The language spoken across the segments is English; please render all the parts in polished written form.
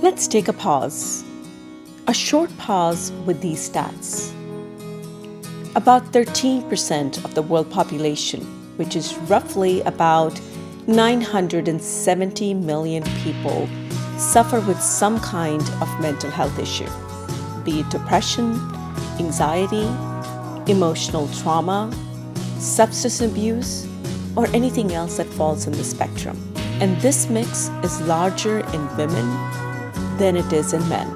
Let's take a pause. A short pause with these stats. About 13% of the world population, which is roughly about 970 million people, suffer with some kind of mental health issue, be it depression, anxiety, emotional trauma, substance abuse, or anything else that falls in the spectrum. And this mix is larger in women than it is in men.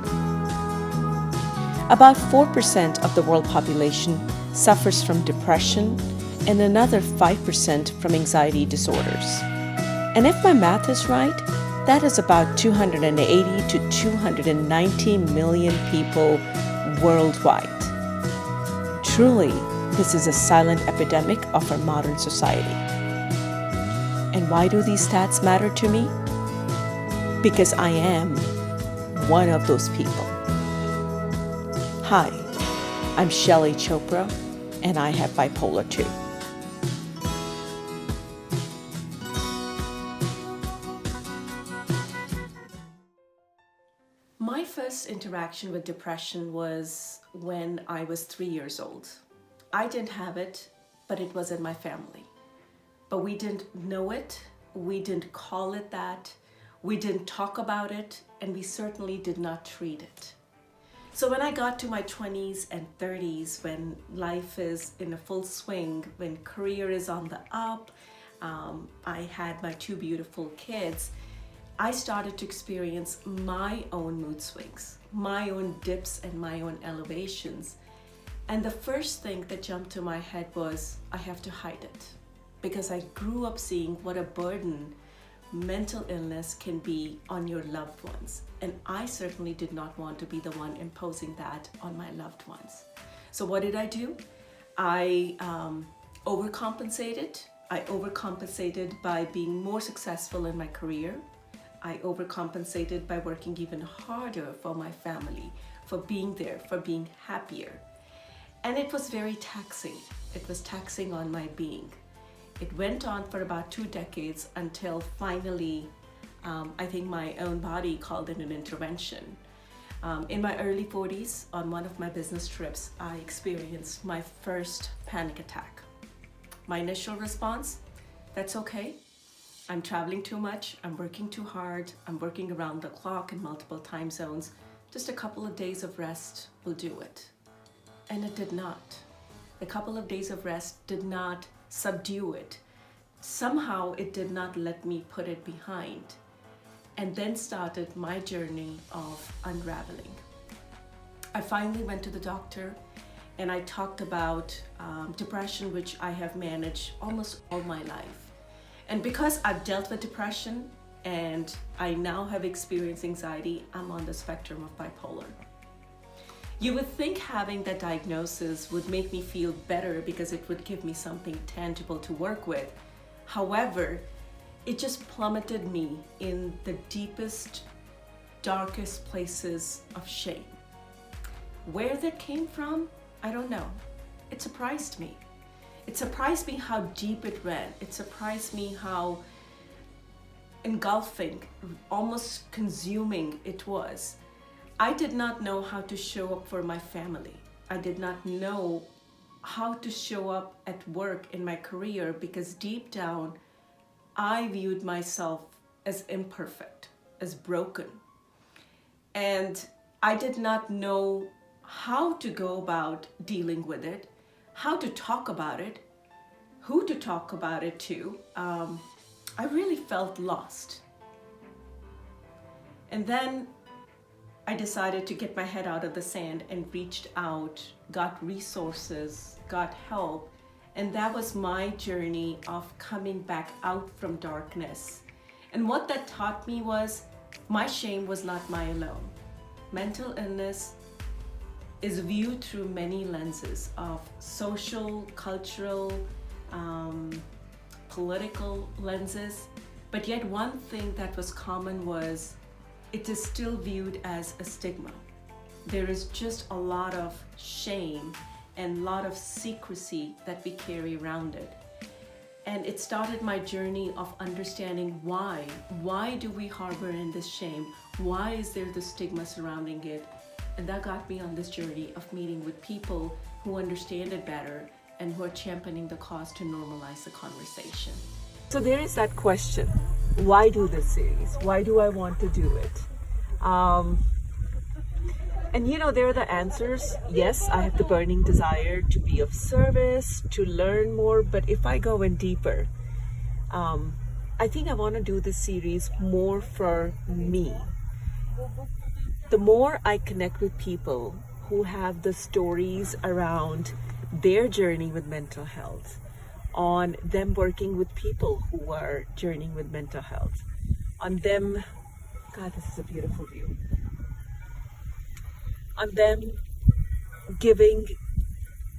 About 4% of the world population suffers from depression and another 5% from anxiety disorders. And if my math is right, that is about 280 to 290 million people worldwide. Truly, this is a silent epidemic of our modern society. And why do these stats matter to me? Because I am one of those people. Hi, I'm Shaillee Chopra, and I have bipolar 2. My first interaction with depression was when I was 3 years old. I didn't have it, but it was in my family. But we didn't know it, we didn't call it that, we didn't talk about it, and we certainly did not treat it. So when I got to my 20s and 30s, when life is in a full swing, when career is on the up, I had my 2 beautiful kids, I started to experience my own mood swings, my own dips and my own elevations. And the first thing that jumped to my head was, I have to hide it. Because I grew up seeing what a burden mental illness can be on your loved ones. And I certainly did not want to be the one imposing that on my loved ones. So what did I do? I overcompensated. I overcompensated by being more successful in my career. I overcompensated by working even harder for my family, for being there, for being happier. And it was very taxing. It was taxing on my being. It went on for about 2 decades until finally, I think my own body called it an intervention. In my early 40s, on one of my business trips, I experienced my first panic attack. My initial response, that's okay. I'm traveling too much, I'm working too hard, I'm working around the clock in multiple time zones. Just a couple of days of rest will do it. And it did not. The couple of days of rest did not subdue it. Somehow it did not let me put it behind. And then started my journey of unraveling. I finally went to the doctor and I talked about depression, which I have managed almost all my life. And because I've dealt with depression and I now have experienced anxiety, I'm on the spectrum of bipolar. You would think having that diagnosis would make me feel better because it would give me something tangible to work with. However, it just plummeted me in the deepest, darkest places of shame. Where that came from, I don't know. It surprised me. It surprised me how deep it ran. It surprised me how engulfing, almost consuming it was. I did not know how to show up for my family. I did not know how to show up at work in my career because deep down, I viewed myself as imperfect, as broken. And I did not know how to go about dealing with it, how to talk about it, who to talk about it to. I really felt lost. And then I decided to get my head out of the sand and reached out, got resources, got help. And that was my journey of coming back out from darkness. And what that taught me was my shame was not mine alone. Mental illness is viewed through many lenses of social, cultural, political lenses. But yet one thing that was common was it is still viewed as a stigma. There is just a lot of shame and a lot of secrecy that we carry around it. And it started my journey of understanding why. Why do we harbor in this shame? Why is there the stigma surrounding it? And that got me on this journey of meeting with people who understand it better and who are championing the cause to normalize the conversation. So there is that question, why do this series? Why do I want to do it? And there are the answers. Yes, I have the burning desire to be of service, to learn more, but if I go in deeper, I think I want to do this series more for me. The more I connect with people who have the stories around their journey with mental health, on them working with people who are journeying with mental health, on them, God, this is a beautiful view, on them giving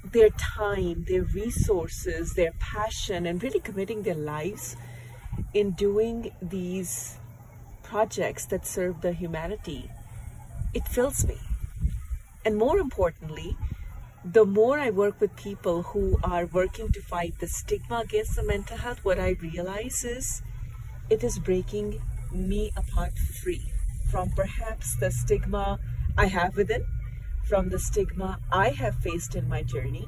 their time, their resources, their passion, and really committing their lives in doing these projects that serve the humanity, it fills me. And more importantly, the more I work with people who are working to fight the stigma against the mental health, what I realize is it is breaking me apart free from perhaps the stigma I have within, from the stigma I have faced in my journey,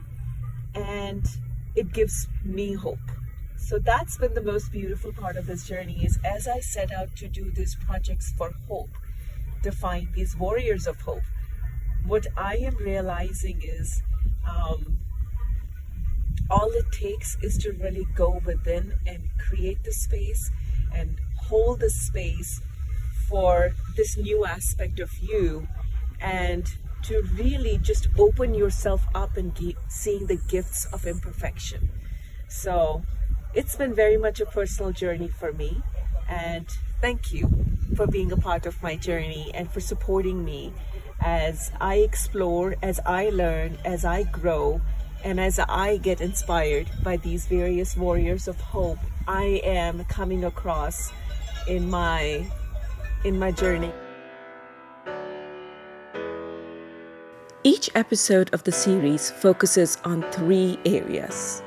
and it gives me hope. So that's been the most beautiful part of this journey, is as I set out to do these projects for hope, to find these warriors of hope, what I am realizing is all it takes is to really go within and create the space and hold the space for this new aspect of you, and to really just open yourself up and seeing the gifts of imperfection. So it's been very much a personal journey for me, and thank you for being a part of my journey and for supporting me as I explore, as I learn, as I grow, and as I get inspired by these various warriors of hope I am coming across in my journey. Each episode of the series focuses on 3 areas.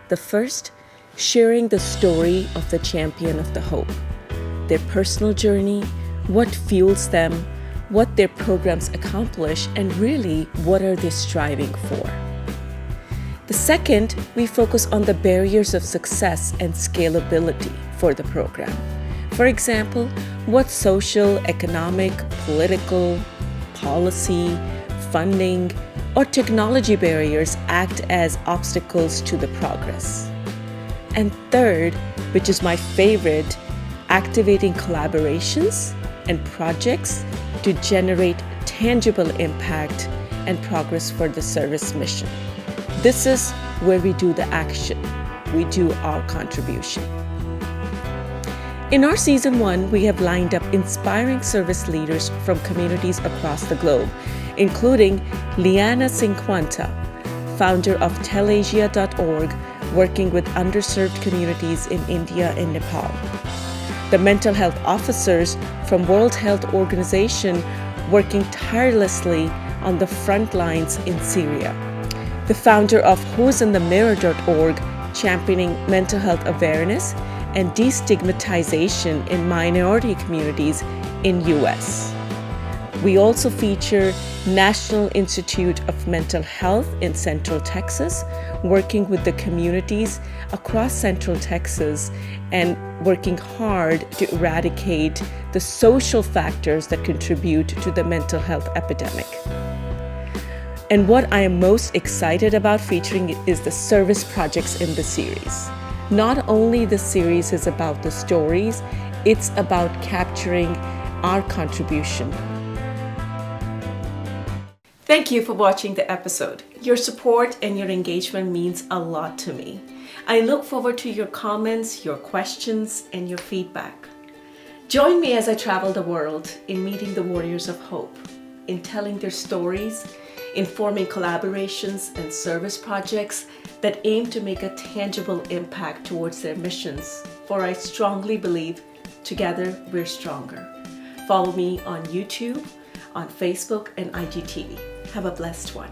The first, sharing the story of the champion of the hope, their personal journey, what fuels them, what their programs accomplish, and really, what are they striving for? The second, we focus on the barriers of success and scalability for the program. For example, what social, economic, political, policy, funding, or technology barriers act as obstacles to the progress. And third, which is my favorite, activating collaborations and projects to generate tangible impact and progress for the service mission. This is where we do the action. We do our contribution. In our season 1, we have lined up inspiring service leaders from communities across the globe, including Liana Cinquanta, founder of tellasia.org, working with underserved communities in India and Nepal. The mental health officers from World Health Organization, working tirelessly on the front lines in Syria. The founder of who'sinthemirror.org, championing mental health awareness and destigmatization in minority communities in US. We also feature National Institute of Mental Health in Central Texas, working with the communities across Central Texas and working hard to eradicate the social factors that contribute to the mental health epidemic. And what I am most excited about featuring is the service projects in the series. Not only the series is about the stories, it's about capturing our contribution. Thank you for watching the episode. Your support and your engagement means a lot to me. I look forward to your comments, your questions, and your feedback. Join me as I travel the world in meeting the warriors of hope, in telling their stories, in forming collaborations and service projects that aim to make a tangible impact towards their missions. For I strongly believe together we're stronger. Follow me on YouTube, on Facebook, and IGTV. Have a blessed one.